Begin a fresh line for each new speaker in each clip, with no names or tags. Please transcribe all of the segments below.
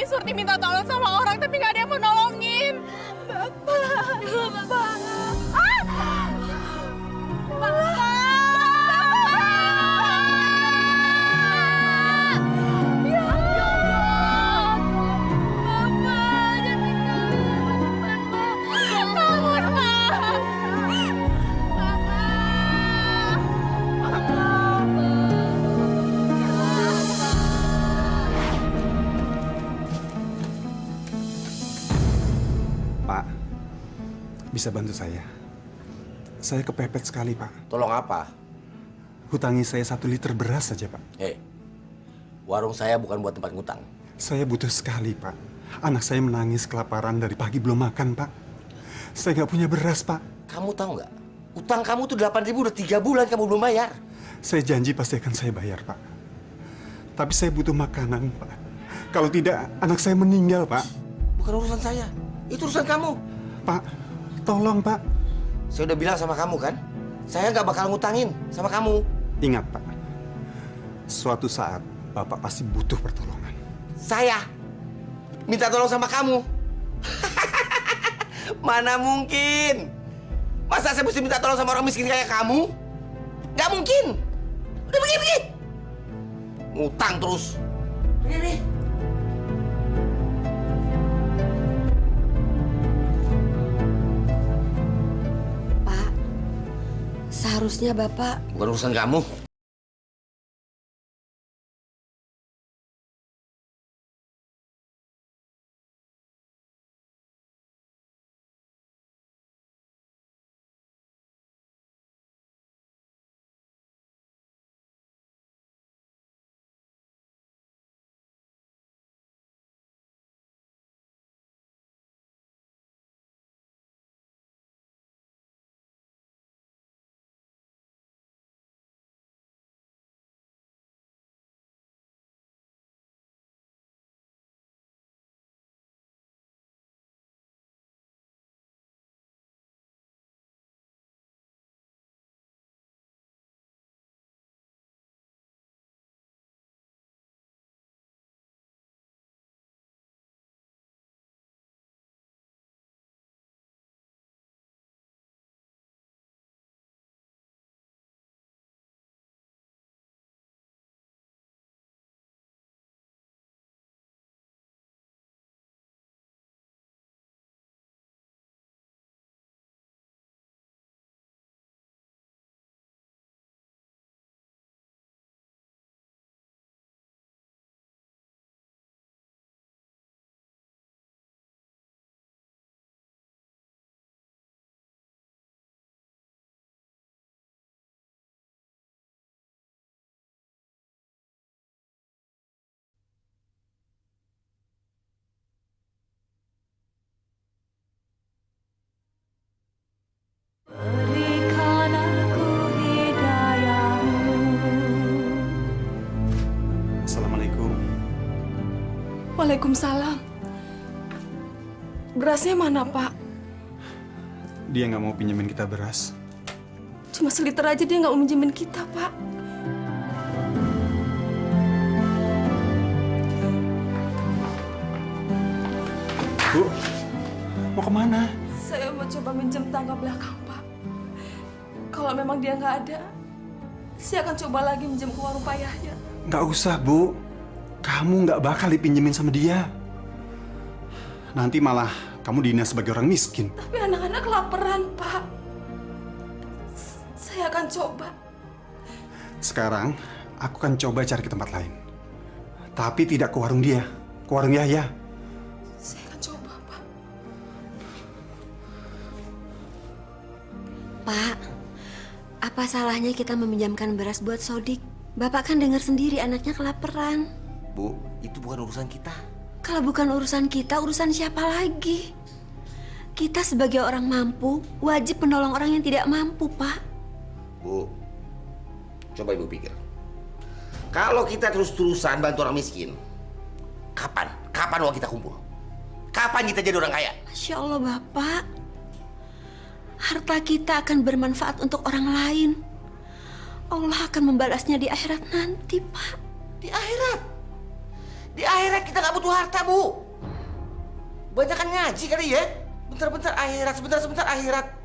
Surti minta tolong sama orang tapi nggak ada yang mau nolongin. Bapak. Bapak. Ah! Bapak. Ya Allah. Bapak, jangan tinggalin Bapak. Bangun, Pak.
Pak, bisa bantu saya? Saya kepepet sekali, Pak.
Tolong apa?
Hutangi saya 1 liter beras saja, Pak.
Warung saya bukan buat tempat ngutang.
Saya butuh sekali, Pak. Anak saya menangis kelaparan dari pagi belum makan, Pak. Saya nggak punya beras, Pak.
Kamu tahu nggak? Utang kamu tuh 8.000 udah 3 bulan kamu belum bayar.
Saya janji pasti akan saya bayar, Pak. Tapi saya butuh makanan, Pak. Kalau tidak, anak saya meninggal, Pak.
Bukan urusan saya. Itu urusan kamu.
Pak, tolong, Pak.
Saya udah bilang sama kamu kan, saya nggak bakal ngutangin sama kamu.
Ingat, Pak. Suatu saat, Bapak pasti butuh pertolongan.
Saya minta tolong sama kamu. Mana mungkin? Masa saya mesti minta tolong sama orang miskin kayak kamu? Nggak mungkin. Udah pergi. Ngutang terus. Pergi.
Pak, seharusnya Bapak...
Bukan urusan kamu.
Berikan aku hidayahmu.
Assalamualaikum.
Waalaikumsalam. Berasnya mana, Pak?
Dia nggak mau pinjemin kita beras.
Cuma seliter aja dia nggak mau minjemin kita, Pak.
Bu, mau kemana?
Saya mau coba minjem tangga belakang, Pak. Kalau memang dia nggak ada, saya akan coba lagi minjem ke warung Pak Yahya.
Nggak usah, Bu. Kamu nggak bakal dipinjemin sama dia. Nanti malah kamu dihina sebagai orang miskin.
Tapi anak-anak kelaparan, Pak. Saya akan coba.
Sekarang, aku akan coba cari ke tempat lain. Tapi tidak ke warung dia, ke warung Yahya.
Saya akan coba, Pak.
Pak, apa salahnya kita meminjamkan beras buat Sodik? Bapak kan dengar sendiri anaknya kelaparan.
Bu, itu bukan urusan kita.
Kalau bukan urusan kita, urusan siapa lagi? Kita sebagai orang mampu, wajib menolong orang yang tidak mampu, Pak.
Bu, coba Ibu pikir. Kalau kita terus-terusan bantu orang miskin, kapan uang kita kumpul? Kapan kita jadi orang kaya?
Masya Allah, Bapak. Harta kita akan bermanfaat untuk orang lain. Allah akan membalasnya di akhirat nanti, Pak.
Di akhirat? Di akhirat kita nggak butuh harta, Bu. Banyakan ngaji kali ya. Bentar-bentar akhirat, sebentar-sebentar akhirat.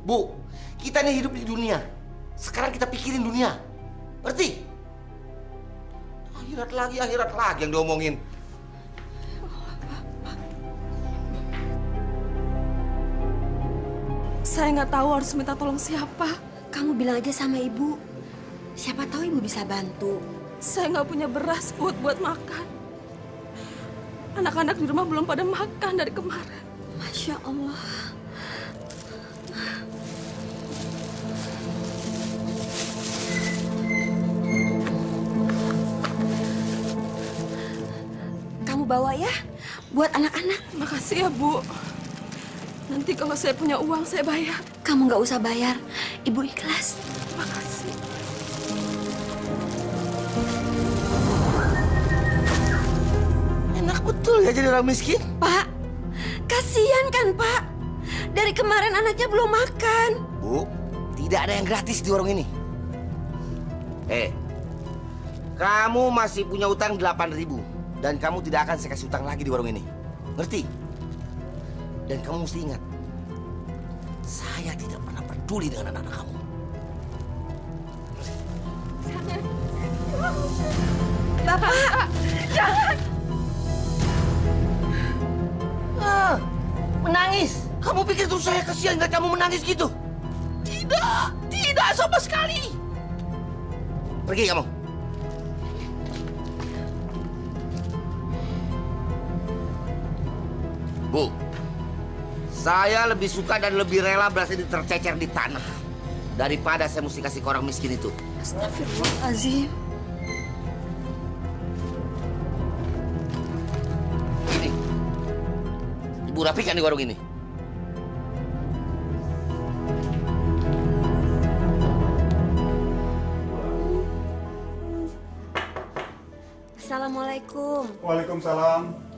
Bu, kita nih hidup di dunia. Sekarang kita pikirin dunia. Ngerti? Akhirat lagi yang diomongin.
Saya nggak tahu harus minta tolong siapa.
Kamu bilang aja sama ibu. Siapa tahu ibu bisa bantu.
Saya nggak punya beras buat makan. Anak-anak di rumah belum pada makan dari kemarin.
Masya Allah. Kamu bawa ya, buat anak-anak.
Makasih ya, Bu. Nanti kalau saya punya uang, saya bayar.
Kamu nggak usah bayar, ibu ikhlas.
Makasih.
Enak betul ya jadi orang miskin.
Pak, kasihan kan Pak? Dari kemarin anaknya belum makan.
Bu, tidak ada yang gratis di warung ini. Kamu masih punya utang 8.000 dan kamu tidak akan saya kasih utang lagi di warung ini. Ngerti? Dan kamu mesti ingat, saya tidak pernah peduli dengan anak-anak kamu.
Bapak,
Jangan!
Menangis? Kamu pikir terus saya kasihan nggak kamu menangis gitu? Tidak sama sekali. Pergi kamu. Bu, saya lebih suka dan lebih rela berasnya tercecer di tanah daripada saya mesti kasih ke orang miskin itu.
Astagfirullahaladzim.
Ini, Ibu rapikan di warung ini.
Assalamualaikum.
Waalaikumsalam.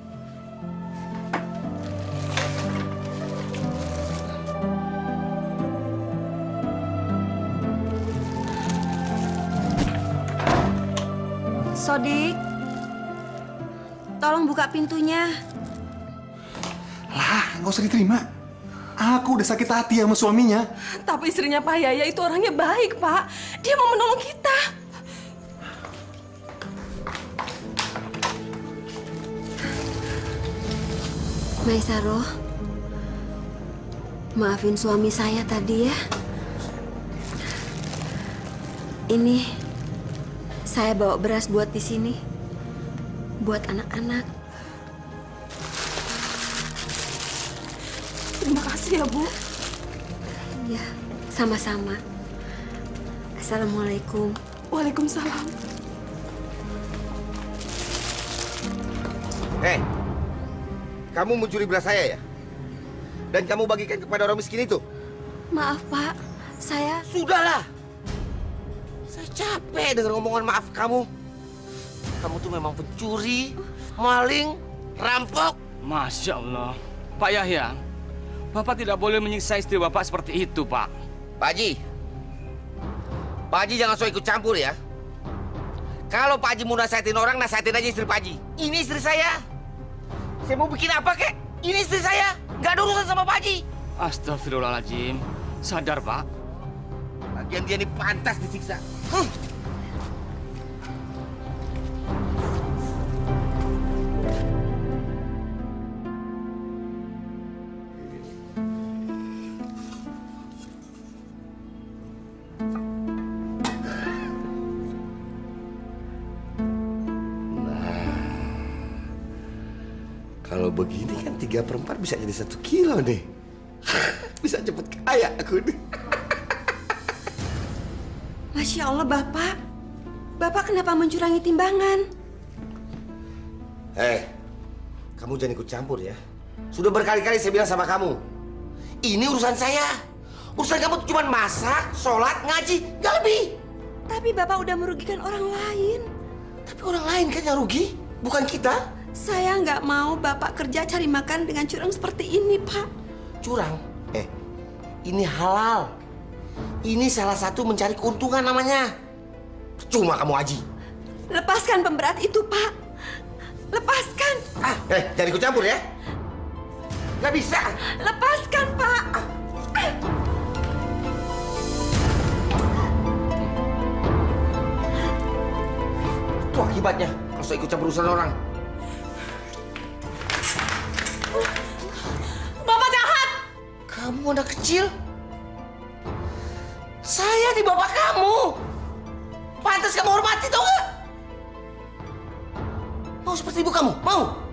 Sodik, tolong buka pintunya.
Lah, nggak usah diterima. Aku udah sakit hati sama suaminya.
Tapi istrinya Pak Yaya itu orangnya baik, Pak. Dia mau menolong kita.
Maisaro, maafin suami saya tadi ya. Ini saya bawa beras buat di sini, buat anak-anak.
Terima kasih ya, Bu.
Ya, sama-sama. Assalamualaikum.
Waalaikumsalam.
Kamu mencuri beras saya ya? Dan kamu bagikan kepada orang miskin itu?
Maaf Pak, saya...
Sudahlah. Saya capek dengan omongan maaf kamu. Kamu tuh memang pencuri, maling, rampok.
Masya Allah. Pak Yahya, Bapak tidak boleh menyiksa istri Bapak seperti itu, Pak.
Pak Haji jangan so ikut campur ya. Kalau Pak Haji mau nasihatin orang, nasihatin aja istri Pak Haji. Ini istri saya. Saya mau bikin apa, kek? Ini istri saya. Nggak ada urusan sama Pak Haji.
Astagfirullahaladzim. Sadar, Pak.
Lagian dia ini pantas disiksa. Kalau begini kan 3/4 bisa jadi 1 kilo nih. Bisa cepet kaya aku nih.
Masya Allah Bapak. Bapak kenapa mencurangi timbangan?
Kamu jangan ikut campur ya. Sudah berkali-kali saya bilang sama kamu. Ini urusan saya. Urusan kamu cuma masak, sholat, ngaji, nggak lebih.
Tapi Bapak udah merugikan orang lain.
Tapi orang lain kan yang rugi, bukan kita.
Saya nggak mau Bapak kerja cari makan dengan curang seperti ini, Pak.
Curang? Ini halal. Ini salah satu mencari keuntungan namanya. Cuma kamu Haji.
Lepaskan pemberat itu, Pak. Lepaskan!
Jangan ikut campur ya. Nggak bisa.
Lepaskan, Pak!
Itu akibatnya kalau saya ikut campur urusan orang.
Bapak jahat!
Kamu anak kecil. Saya di bapak kamu. Pantas kamu hormati, tau nggak? Mau seperti ibu kamu? Mau?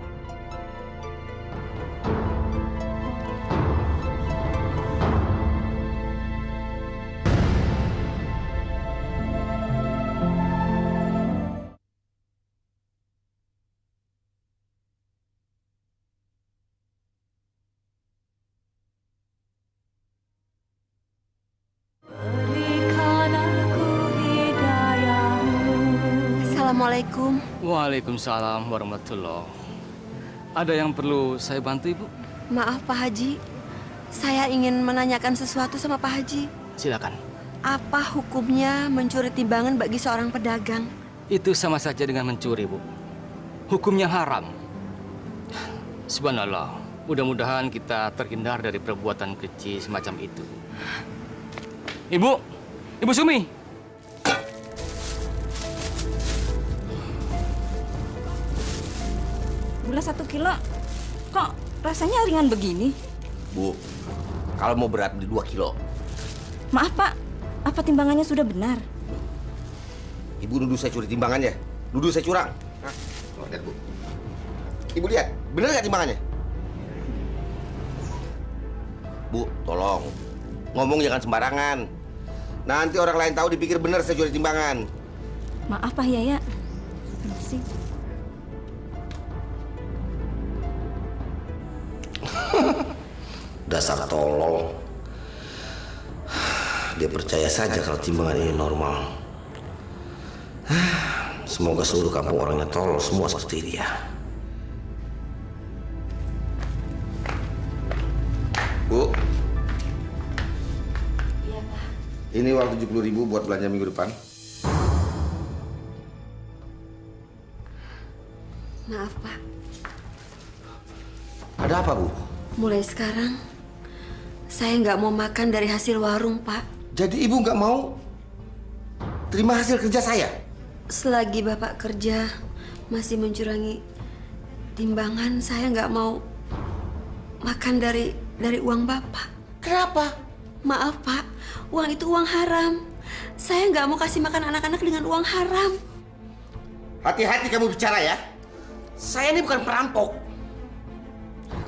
Assalamualaikum.
Waalaikumsalam warahmatullahi. Ada yang perlu saya bantu, Ibu?
Maaf Pak Haji, saya ingin menanyakan sesuatu sama Pak Haji.
Silakan.
Apa hukumnya mencuri timbangan bagi seorang pedagang?
Itu sama saja dengan mencuri, Bu. Hukumnya haram. Subhanallah. Mudah-mudahan kita terhindar dari perbuatan keji semacam itu. Ibu Sumi.
Gula 1 kilo, kok rasanya ringan begini?
Bu, kalau mau berat beli 2 kilo.
Maaf Pak, apa timbangannya sudah benar?
Ibu nuduh saya curi timbangannya. Nuduh saya curang. Hah? Oh, lihat, Bu. Ibu lihat, benar nggak timbangannya? Bu, tolong. Ngomong jangan sembarangan. Nanti orang lain tahu dipikir benar saya curi timbangan.
Maaf Pak Yaya. Permisi.
Dasar tolol. Dia percaya saja kalau timbangan ini normal. Semoga seluruh kampung orangnya tolol semua seperti dia. Bu.
Iya, Pak.
Ini uang 70.000 buat belanja minggu depan.
Maaf Pak,
Ada apa, Bu?
mulai sekarang saya nggak mau makan dari hasil warung Pak.
Jadi Ibu nggak mau terima hasil kerja saya?
Selagi Bapak kerja masih mencurangi timbangan, saya nggak mau makan dari uang Bapak.
Kenapa?
Maaf Pak, uang itu uang haram. Saya nggak mau kasih makan anak-anak dengan uang haram.
Hati-hati kamu bicara ya. Saya ini bukan perampok.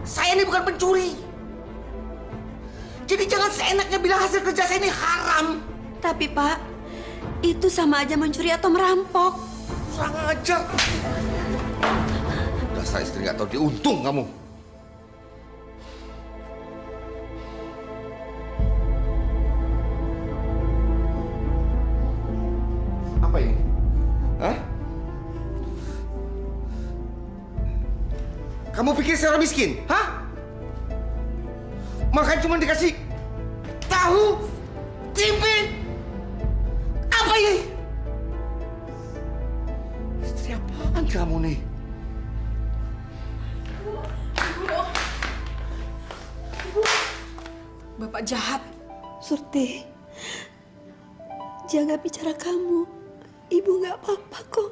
Saya ini bukan pencuri. Jadi jangan seenaknya bilang hasil kerja saya ini haram.
Tapi Pak, itu sama aja mencuri atau merampok.
Kurang ajar. Dasar istri nggak tahu diuntung kamu. Apa ini? Hah? Kamu pikir saya orang miskin? Hah? Makan cuma dikasih tahu, tempe. Apa ini? Istri apaan kamu nih?
Bapak jahat.
Surti, jaga bicara kamu. Ibu nggak apa-apa kok.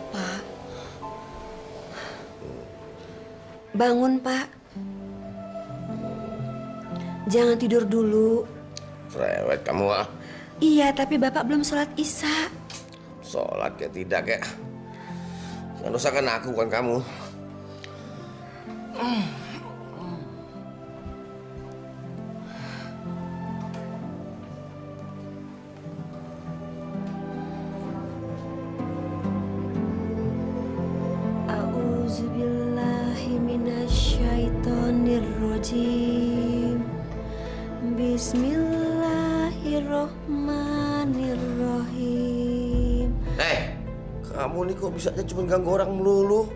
Pak, bangun Pak. Jangan tidur dulu.
Cerewet kamu ah.
Iya, tapi Bapak belum sholat Isya.
Sholat kayak tidak kayak. Yang dosa kan aku bukan kamu.
A'udzubillahi minasyaitonirrajim. Bismillahirrahmanirrahim.
Kamu nih kok bisanya cuma ganggu orang melulu?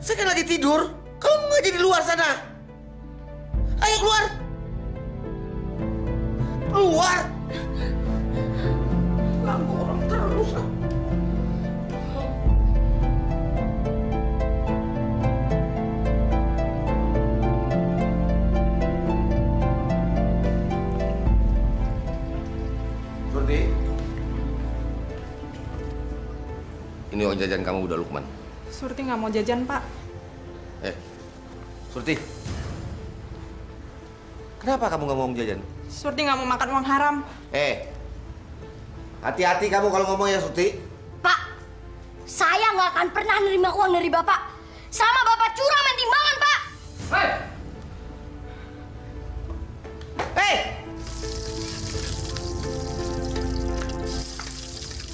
Saya kan lagi tidur. Kamu mau ngaji di luar sana? Ayo keluar! Keluar! Ganggu orang terus. Surti, ini uang jajan kamu udah Lukman.
Surti nggak mau jajan, Pak.
Surti, kenapa kamu nggak mau uang jajan?
Surti nggak mau makan uang haram.
Hati-hati kamu kalau ngomong ya, Surti.
Pak, saya nggak akan pernah nerima uang dari Bapak. Sama Bapak curang main timbangan, Pak.
Hei!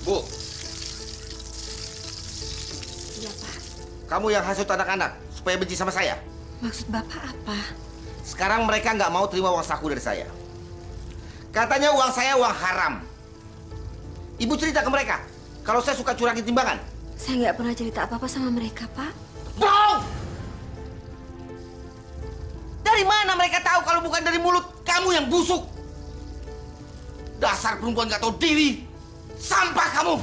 Bu.
Iya, Pak.
Kamu yang hasut anak-anak supaya benci sama saya.
Maksud Bapak apa?
Sekarang mereka nggak mau terima uang saku dari saya. Katanya uang saya uang haram. Ibu cerita ke mereka kalau saya suka curangin timbangan.
Saya nggak pernah cerita apa-apa sama mereka, Pak.
Bohong! Dari mana mereka tahu kalau bukan dari mulut kamu yang busuk? Dasar perempuan nggak tahu diri. Sampah kamu.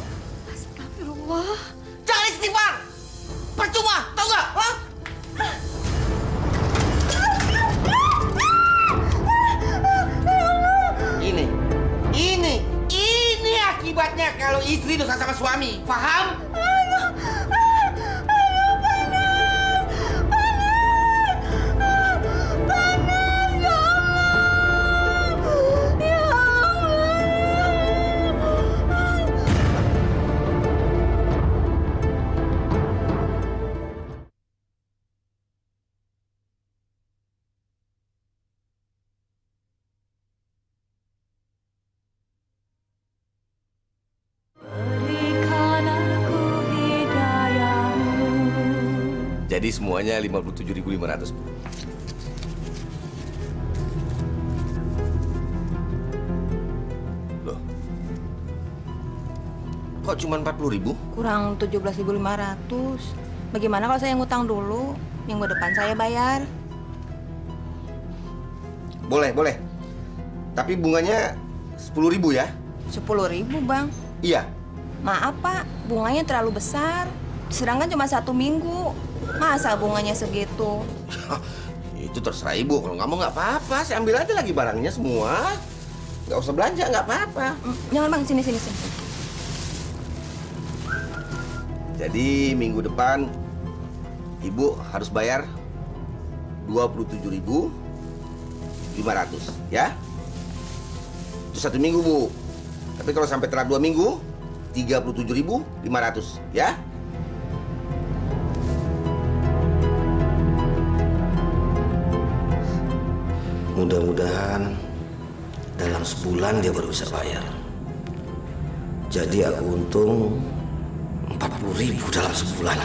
Astagfirullah.
Jangan istighfar. Percuma, tahu nggak? Hah? Ini akibatnya kalau istri dosa sama suami. Paham? Jadi semuanya 57.500, Bu. Loh. Kok cuma 40.000?
Kurang 17.500. Bagaimana kalau saya ngutang dulu? Minggu depan saya bayar.
Boleh, boleh. Tapi bunganya 10.000 ya?
10.000, Bang.
Iya.
Maaf, Pak. Bunganya terlalu besar. Sedangkan cuma 1 minggu. Masa bunganya segitu?
Itu terserah Ibu. Kalau nggak mau nggak apa-apa. Saya ambil aja lagi barangnya semua. Nggak usah belanja, nggak apa-apa.
Jangan, Bang. Sini.
Jadi minggu depan Ibu harus bayar 27.500, ya? Itu 1 minggu, Bu. Tapi kalau sampai telat 2 minggu, 37.500, ya? Mudah-mudahan dalam sebulan dia baru bisa bayar. Jadi aku untung 40.000 dalam sebulan.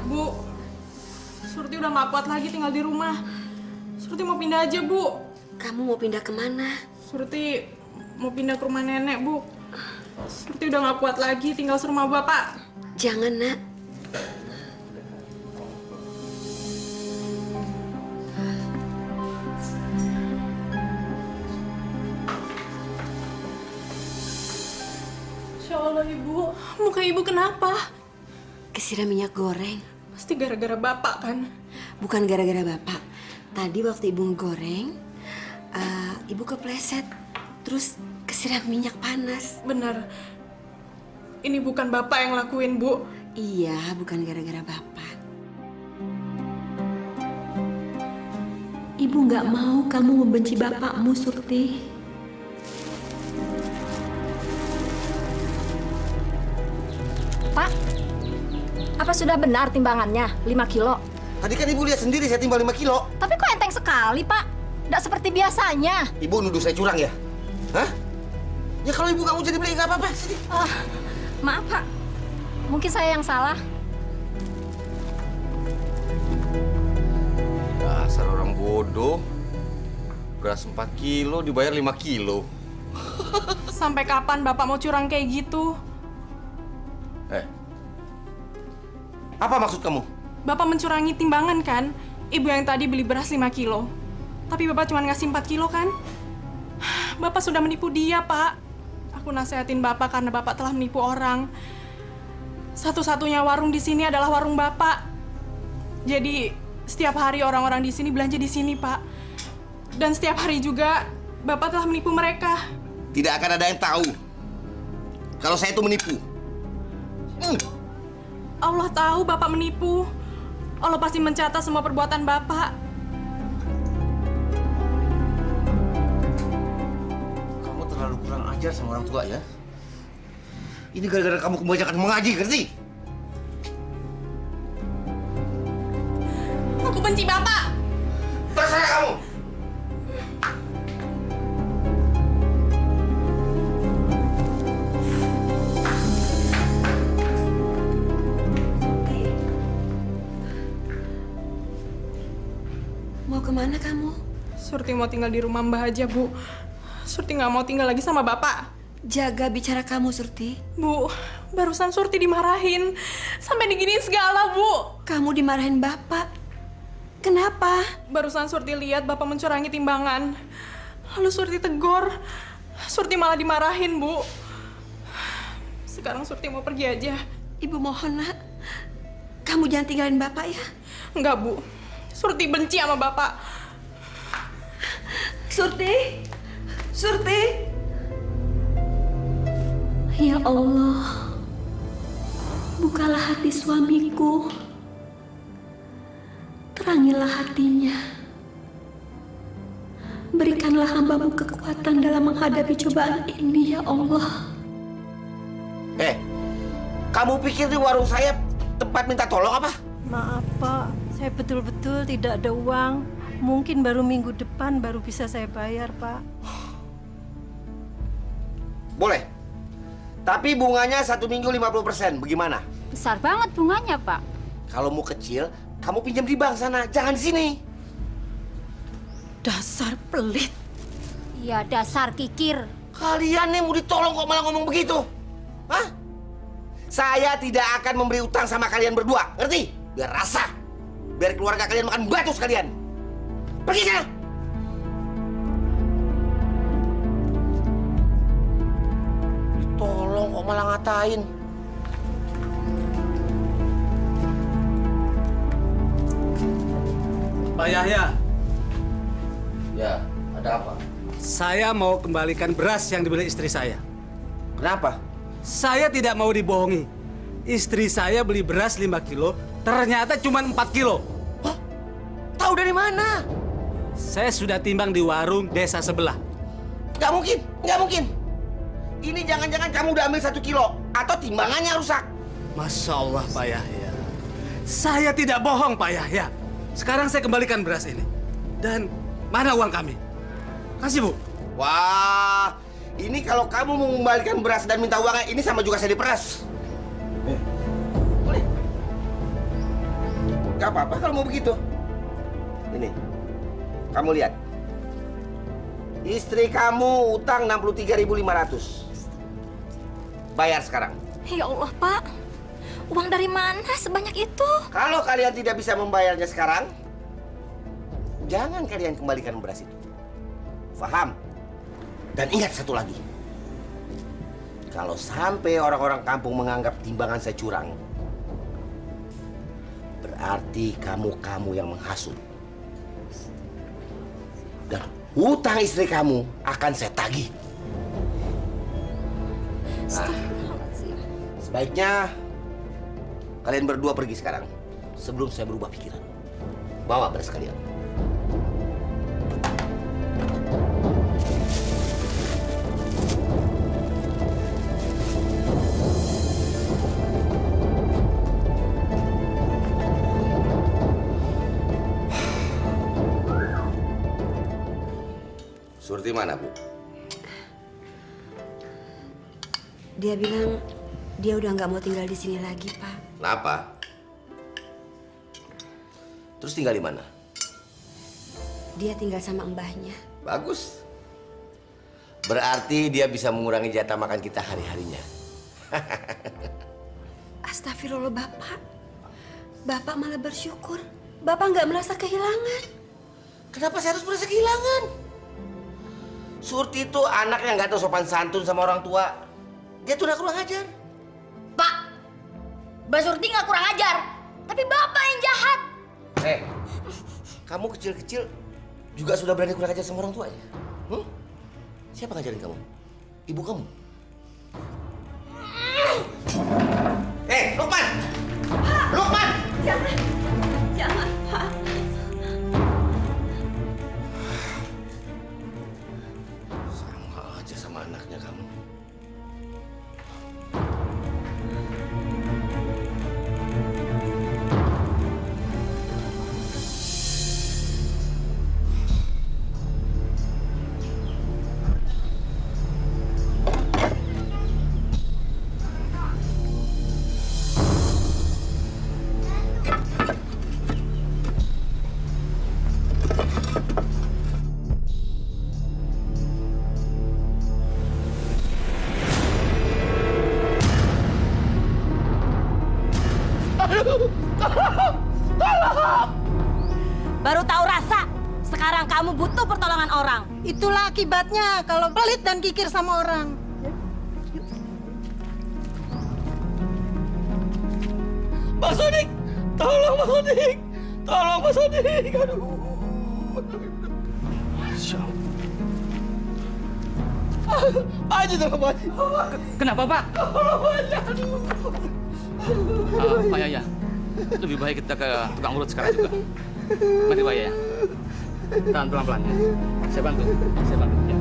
Bu, Surti udah nggak kuat lagi tinggal di rumah. Surti mau pindah aja, Bu.
Kamu mau pindah kemana?
Surti mau pindah ke rumah nenek, Bu. Surti udah nggak kuat lagi tinggal serumah Bapak.
Jangan, Nak.
Insya Allah, Ibu. Muka Ibu kenapa?
Kesiram minyak goreng.
Pasti gara-gara Bapak, kan?
Bukan gara-gara Bapak. Tadi waktu Ibu goreng, Ibu kepleset. Terus kesiram minyak panas.
Bener. Ini bukan Bapak yang lakuin, Bu.
Iya, bukan gara-gara Bapak. Ibu nggak mau kamu membenci Bapakmu, Surti.
Pak, apa sudah benar timbangannya 5 kilo?
Tadi kan Ibu lihat sendiri saya timbang 5 kilo.
Tapi kok enteng sekali, Pak? Nggak seperti biasanya.
Ibu nuduh saya curang ya? Hah? Ya kalau Ibu nggak mau jadi beli nggak apa-apa. Sini.
Maaf, Pak. Mungkin saya yang salah.
Dasar orang bodoh. Beras 4 kilo dibayar 5 kilo.
Sampai kapan Bapak mau curang kayak gitu?
Apa maksud kamu?
Bapak mencurangi timbangan kan? Ibu yang tadi beli beras 5 kilo. Tapi Bapak cuma ngasih 4 kilo kan? Bapak sudah menipu dia, Pak. Aku nasehatin Bapak karena Bapak telah menipu orang. Satu-satunya warung di sini adalah warung Bapak. Jadi, setiap hari orang-orang di sini belanja di sini, Pak. Dan setiap hari juga Bapak telah menipu mereka.
Tidak akan ada yang tahu kalau saya itu menipu.
Allah tahu Bapak menipu. Allah pasti mencatat semua perbuatan Bapak.
Kamu terlalu kurang ajar sama orang tua ya. Ini gara-gara kamu kebanyakan mengaji, ngerti?
Aku benci Bapak.
Terserah kamu.
Mau kemana kamu?
Surti mau tinggal di rumah Mbah aja, Bu. Surti nggak mau tinggal lagi sama Bapak.
Jaga bicara kamu, Surti.
Bu, barusan Surti dimarahin. Sampai diginiin segala, Bu.
Kamu dimarahin Bapak. Kenapa?
Barusan Surti lihat Bapak mencurangi timbangan. Lalu Surti tegur. Surti malah dimarahin, Bu. Sekarang Surti mau pergi aja.
Ibu mohon, Nak. Kamu jangan tinggalin Bapak ya.
Enggak, Bu. Surti benci sama Bapak.
Surti! Surti! Ya Allah, bukalah hati suamiku. Terangilah hatinya. Berikanlah hamba-Mu kekuatan dalam menghadapi cobaan ini, ya Allah.
Kamu pikir di warung saya tempat minta tolong apa?
Maaf Pak, saya betul-betul tidak ada uang. Mungkin baru minggu depan baru bisa saya bayar Pak.
Boleh. Tapi bunganya 1 minggu 50%. Bagaimana?
Besar banget bunganya, Pak.
Kalau mau kecil, kamu pinjam di bank sana, jangan di sini.
Dasar pelit.
Ya dasar kikir.
Kalian nih mau ditolong kok malah ngomong begitu? Hah? Saya tidak akan memberi utang sama kalian berdua, ngerti? Biar rasa. Biar keluarga kalian makan batu sekalian. Pergi sana! Tolong kok malah ngatain.
Pak Yahya,
Ya, ada apa?
saya mau kembalikan beras yang dibeli istri saya.
Kenapa?
Saya tidak mau dibohongi. Istri saya beli beras 5 kilo, ternyata cuma 4 kilo.
Hah? Tahu dari mana?
Saya sudah timbang di warung desa sebelah.
Nggak mungkin, nggak mungkin. Ini jangan-jangan kamu udah ambil 1 kilo atau timbangannya rusak.
Masya Allah, Pak Yahya. Saya tidak bohong, Pak Yahya. Sekarang saya kembalikan beras ini. Dan mana uang kami? Kasih, Bu.
Wah, ini kalau kamu mau mengembalikan beras dan minta uangnya, ini sama juga saya diperas. Boleh. Gak apa-apa kalau mau begitu. Ini, kamu lihat. Istri kamu utang 63.500. Bayar sekarang.
Ya Allah, Pak. Uang dari mana sebanyak itu?
Kalau kalian tidak bisa membayarnya sekarang, jangan kalian kembalikan beras itu. Faham? Dan ingat satu lagi. Kalau sampai orang-orang kampung menganggap timbangan saya curang, berarti kamu yang menghasut. Dan hutang istri kamu akan saya tagih. Nah, sebaiknya kalian berdua pergi sekarang sebelum saya berubah pikiran. Bawa beras kalian. Surti mana, Bu?
Dia bilang dia udah nggak mau tinggal di sini lagi, Pak.
Kenapa? Terus tinggal di mana?
Dia tinggal sama mbahnya.
Bagus. Berarti dia bisa mengurangi jatah makan kita hari-harinya.
Astagfirullah Bapak. Bapak malah bersyukur. Bapak nggak merasa kehilangan.
Kenapa saya harus merasa kehilangan? Surti itu anak yang nggak tahu sopan santun sama orang tua. Dia tuh udah kurang ajar.
Pak, Mbak Surti nggak kurang ajar, tapi Bapak yang jahat.
Kamu kecil-kecil juga sudah berani kurang ajar sama orang tua ya? Siapa ngajarin kamu? Ibu kamu? Lukman! Lukman!
Jangan, Pak.
Sama aja sama anaknya kamu.
Baru tahu rasa. Sekarang kamu butuh pertolongan orang.
Itulah akibatnya kalau pelit dan kikir sama orang.
Pak Sodik! Tolong Pak Sodik! Tolong Pak Sodik! Aduh. Masya Allah. Pak Haji tolong Pak Haji.
Kenapa Pak?
Tolong Pak Haji. Aduh.
Pak Yaya, lebih baik kita ke tukang urut sekarang juga. Mari Pak Yaya. Tahan pelan-pelan ya. Saya bantu. Saya bantu. Ya.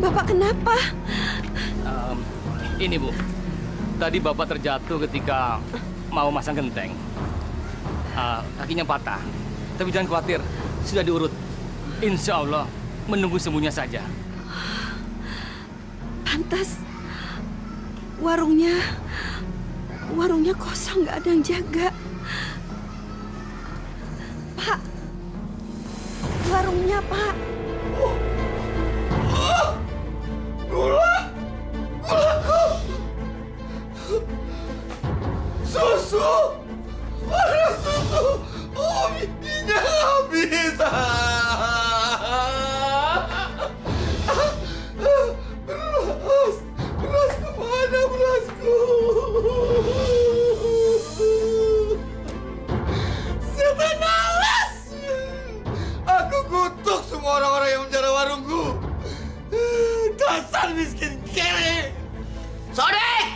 Bapak kenapa?
Ini Bu, tadi Bapak terjatuh ketika mau masang genteng. Kakinya patah. Tapi jangan khawatir, sudah diurut. Insya Allah, menunggu sembuhnya saja.
Pantas warungnya kosong, nggak ada yang jaga. Pak, warungnya Pak.
Gulaku! Susu! Ada susu! Oh, minyak habis! Beras kemana berasku? Setan alas! Aku kutuk semua orang-orang yang menjara warungku. Dasar miskin kere! Sodik!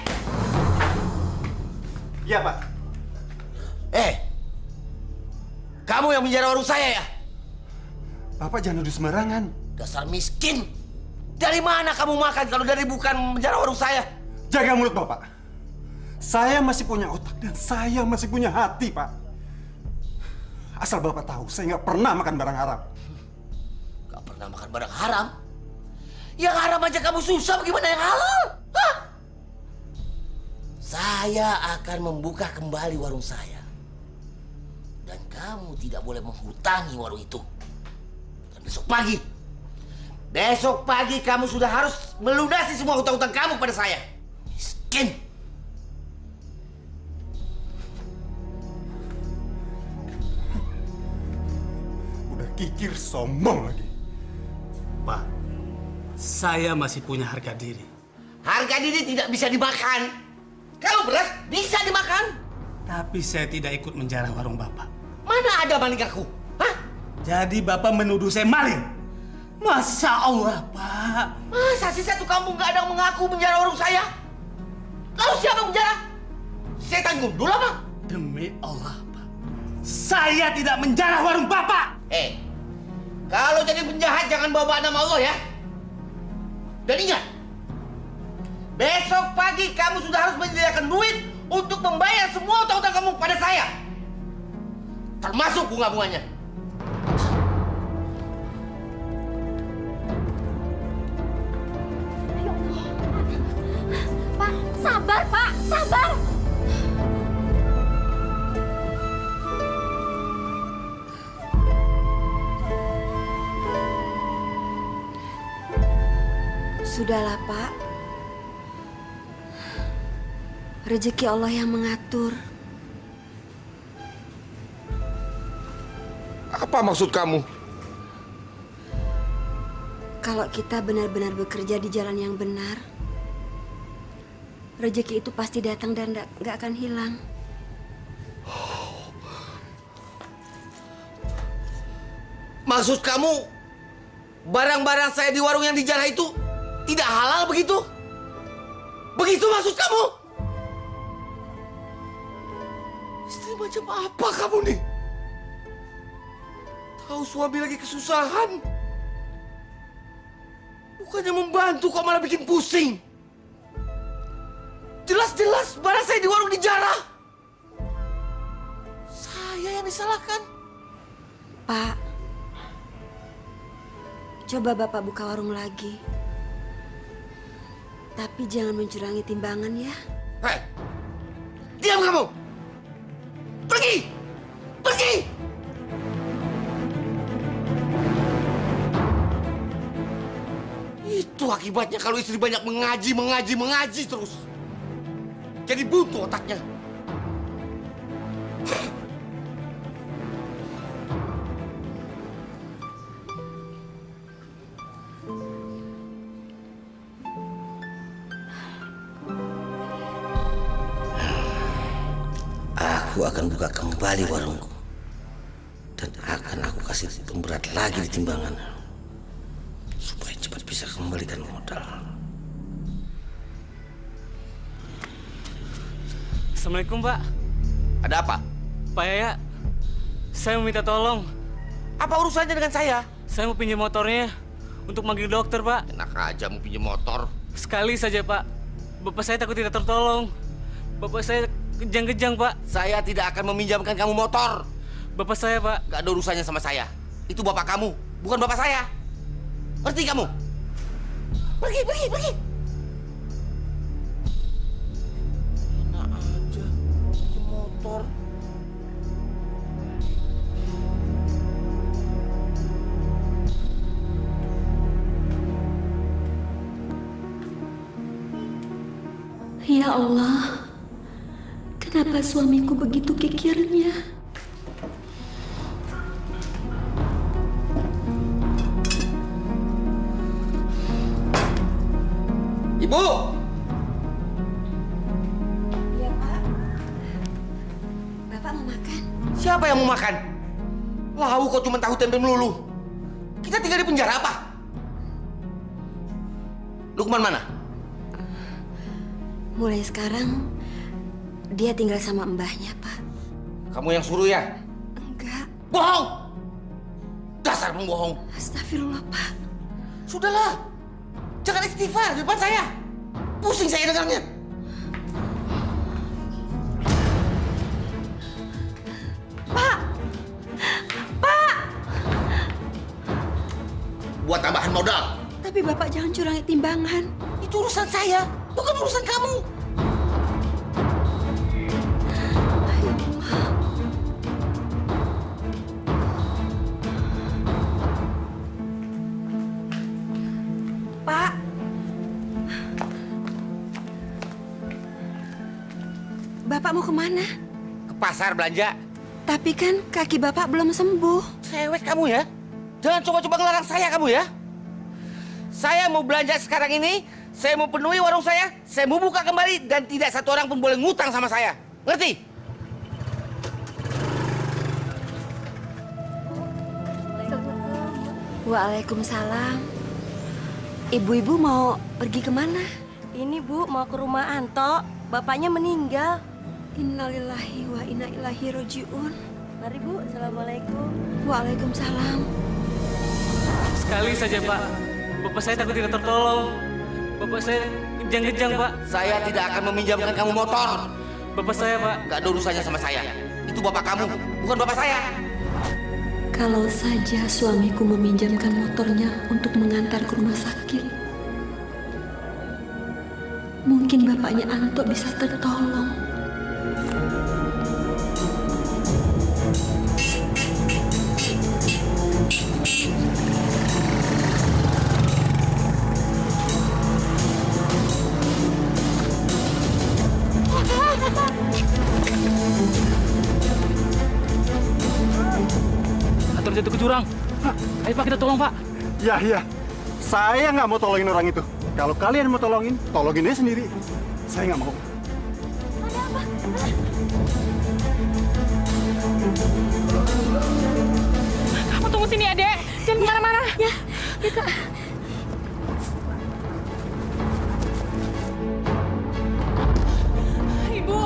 Iya, Pak.
Kamu yang menjara warung saya ya?
Bapak jangan nuduh sembarangan.
Dasar miskin! Dari mana kamu makan kalau dari bukan menjara warung saya?
Jaga mulut Bapak. Saya masih punya otak dan saya masih punya hati, Pak. Asal Bapak tahu, saya nggak pernah makan barang haram.
Gak pernah makan barang haram? Yang haram aja kamu susah, bagaimana yang halal? Hah? Saya akan membuka kembali warung saya. Dan kamu tidak boleh menghutangi warung itu. Dan besok pagi kamu sudah harus melunasi semua hutang-hutang kamu pada saya. Miskin!
Udah kikir sombong lagi.
Pak, saya masih punya harga diri.
Harga diri tidak bisa dimakan. Kalau beras bisa dimakan.
Tapi saya tidak ikut menjarah warung Bapak.
Mana ada maling aku? Hah?
Jadi Bapak menuduh saya maling? Masya Allah, Pak.
Masa sih satu kampung nggak ada yang mengaku menjarah warung saya? Lalu siapa yang menjarah? Saya tanggung dulu apa?
Demi Allah, Pak. Saya tidak menjarah warung Bapak.
Kalau jadi penjahat jangan bawa nama Allah ya. Dan ingat, besok pagi kamu sudah harus menyediakan duit untuk membayar semua utang-utang kamu pada saya. termasuk bunga-bunganya.
Pak, sabar Pak, sabar.
Sudahlah, Pak. Rezeki Allah yang mengatur.
Apa maksud kamu?
Kalau kita benar-benar bekerja di jalan yang benar, rezeki itu pasti datang dan nggak akan hilang.
Maksud kamu, barang-barang saya di warung yang dijarah itu tidak halal begitu? Begitu maksud kamu? Istri macam apa kamu nih? Tahu suami lagi kesusahan. Bukannya membantu kok malah bikin pusing. Jelas-jelas barang saya di warung dijarah. Saya yang disalahkan.
Pak, coba Bapak buka warung lagi. Tapi jangan mencurangi timbangan ya.
Hei, diam kamu. Pergi, pergi. Itu akibatnya kalau istri banyak mengaji terus. Jadi buntu otaknya. Aku akan buka kembali warungku. Dan akan aku kasih pemberat lagi di timbangan. Supaya cepat bisa kembalikan modal.
Assalamualaikum, Pak.
Ada apa?
Pak Yaya, saya mau minta tolong.
Apa urusannya dengan saya?
Saya mau pinjam motornya untuk manggil dokter, Pak.
Enak aja mau pinjam motor.
Sekali saja, Pak. Bapak saya takut tidak tertolong. Bapak saya kejang-kejang, Pak.
Saya tidak akan meminjamkan kamu motor.
Bapak saya, Pak.
Gak ada urusannya sama saya. Itu bapak kamu, bukan bapak saya. Ngerti kamu? Pergi, pergi, pergi. Enak aja, pinjam motor.
Ya Allah, kenapa suamiku begitu kikirnya?
Ibu!
Iya, Pak. Bapak mau makan?
Siapa yang mau makan? Lau kok cuma tahu tempe melulu. Kita tinggal di penjara apa? Lukman mana?
Mulai sekarang, dia tinggal sama mbahnya, Pak.
Kamu yang suruh ya?
Enggak.
Bohong! Dasar pembohong.
Astagfirullah, Pak.
Sudahlah. Jangan istighfar di depan saya. Pusing saya dengarnya.
Pak! Pak!
Buat tambahan modal.
Tapi Bapak jangan curangi timbangan.
Itu urusan saya, bukan urusan kamu.
Pak! Bapak mau kemana?
Ke pasar belanja.
Tapi kan kaki Bapak belum sembuh.
Cewek kamu ya. Jangan coba-coba ngelarang saya kamu ya. Saya mau belanja sekarang ini, saya mau penuhi warung saya mau buka kembali dan tidak satu orang pun boleh ngutang sama saya. Ngerti?
Waalaikumsalam. Ibu-ibu mau pergi kemana?
Ini Bu mau ke rumah Anto, bapaknya meninggal.
Innalillahi wa inna ilaihi roji'un.
Mari Bu, Assalamualaikum.
Waalaikumsalam.
Sekali saja, Pak. Bapak saya takut tidak tertolong. Bapak saya kejang-kejang, Pak.
Saya tidak akan meminjamkan kamu motor.
Bapak saya, Pak.
Gak ada urusannya sama saya. Itu bapak kamu, bukan bapak saya.
Kalau saja suamiku meminjamkan motornya untuk mengantar ke rumah sakit, mungkin bapaknya Anto bisa tertolong.
Atau jatuh ke jurang. Pak, ayo Pak, kita tolong Pak.
Ya, saya nggak mau tolongin orang itu. Kalau kalian mau tolongin aja sendiri. Saya nggak mau.
Kamu tunggu sini, Adek. Jangan kemana-mana. Ya, Kak. Ibu.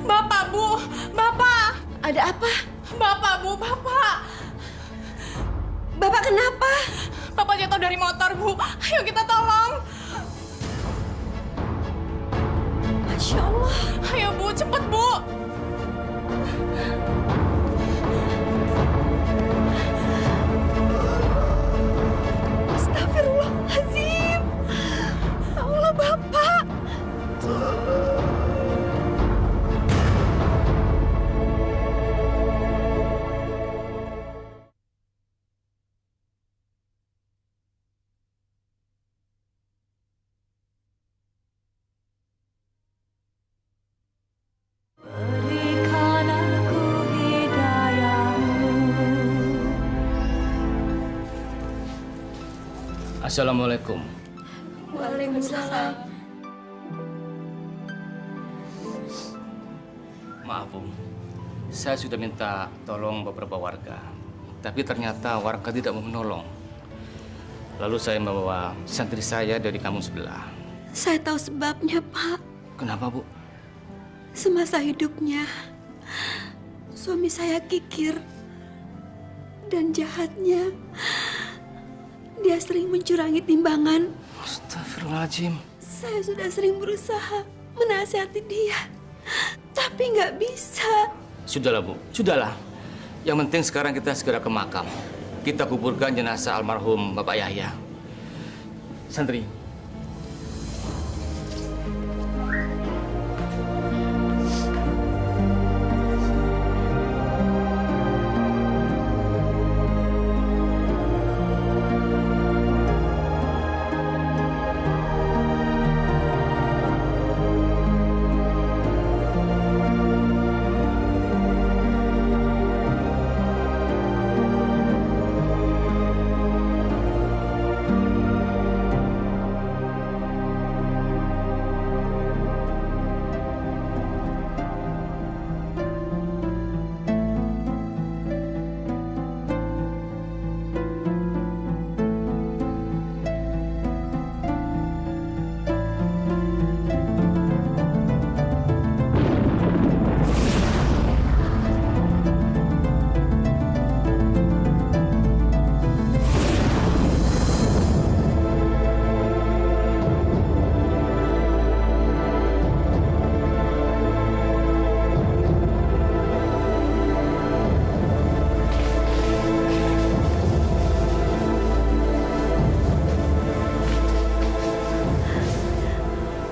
Bapak, Bu. Bapak.
Ada apa?
Bapak, Bu. Bapak.
Bapak kenapa?
Bapak jatuh dari motor, Bu. Ayo kita tolong.
Masya Allah.
Ayo, Bu. Cepet, Bu.
Astagfirullahaladzim. Ya Allah, Bapak.
Berikan aku hidayahmu.
Assalamualaikum.
Waalaikumsalam.
Maaf, Bu. Saya sudah minta tolong beberapa warga. Tapi ternyata warga tidak mau menolong. Lalu saya membawa santri saya dari kampung sebelah.
Saya tahu sebabnya, Pak.
Kenapa, Bu?
Semasa hidupnya, suami saya kikir dan jahatnya. Dia sering mencurangi timbangan.
Astagfirullahaladzim.
Saya sudah sering berusaha menasihati dia, tapi nggak bisa.
Sudahlah, Bu. Sudahlah. Yang penting sekarang kita segera ke makam. Kita kuburkan jenazah almarhum Bapak Yahya. Santri.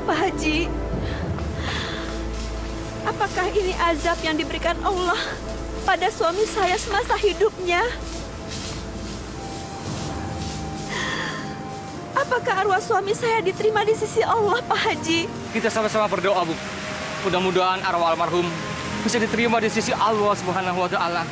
Pak Haji, apakah ini azab yang diberikan Allah pada suami saya semasa hidupnya? Apakah arwah suami saya diterima di sisi Allah, Pak Haji?
Kita sama-sama berdoa, Bu. Mudah-mudahan arwah almarhum bisa diterima di sisi Allah Subhanahu wa Ta'ala.